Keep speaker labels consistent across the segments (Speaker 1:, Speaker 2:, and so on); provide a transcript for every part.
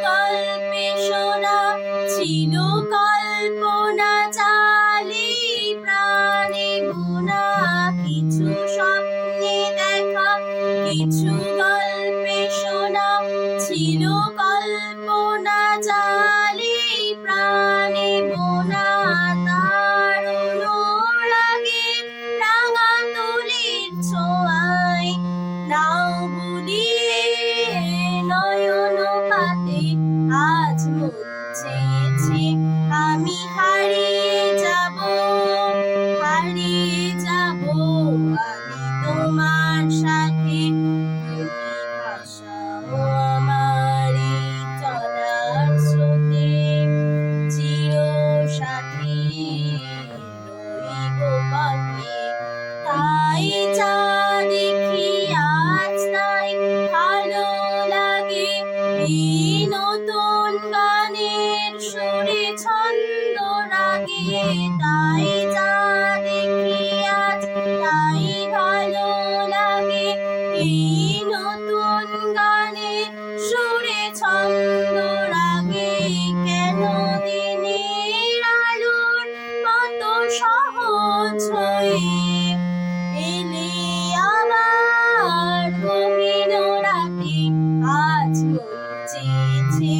Speaker 1: গল্পে শোনা ছিল কল্পনা জালে প্রাণে বোনা, কিছু স্বপ্নে দেখা কিছু গল্পে শোনা ছিল কল্পনা জালে প্রাণে বোনা। তার লাগে রাঙা তুলির ছোঁয়ায় নাও বুলিয়ে নয়ন পাতে আজ মন চেয়েছে আমি হারিয়ে যাব, হারিয়ে যাব আমি তোমার সাথে। তুমি ভাষাও আমার এই চলার স্রোতে, চির সাথী রইব পথে। তাই যা দেখি আজ তাই ভালো লাগে, এই নতুন গানের সুরে ছন্দ রাগে। তাই যা দেখি আজ তাই ভালো লাগে, এই নতুন গানের সুরে ছন্দ রাগে। কেন দিনের আলোর মতো সহজ হয়ে এলে আবার গভীর রাতে, আজ মন চেয়েছে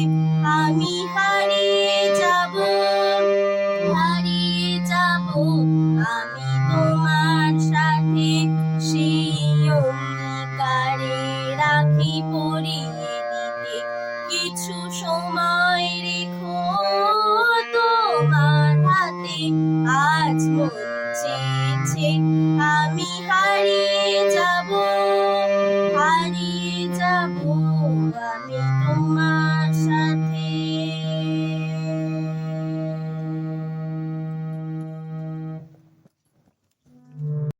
Speaker 1: আমি হারিয়ে যাব, হারিয়ে যাব আমি তোমার সাথে। সেই অঙ্গীকারে রাখি পরিয়ে দিতে কিছু সময় রেখো তোমার হাতে, আজ মন চেয়েছে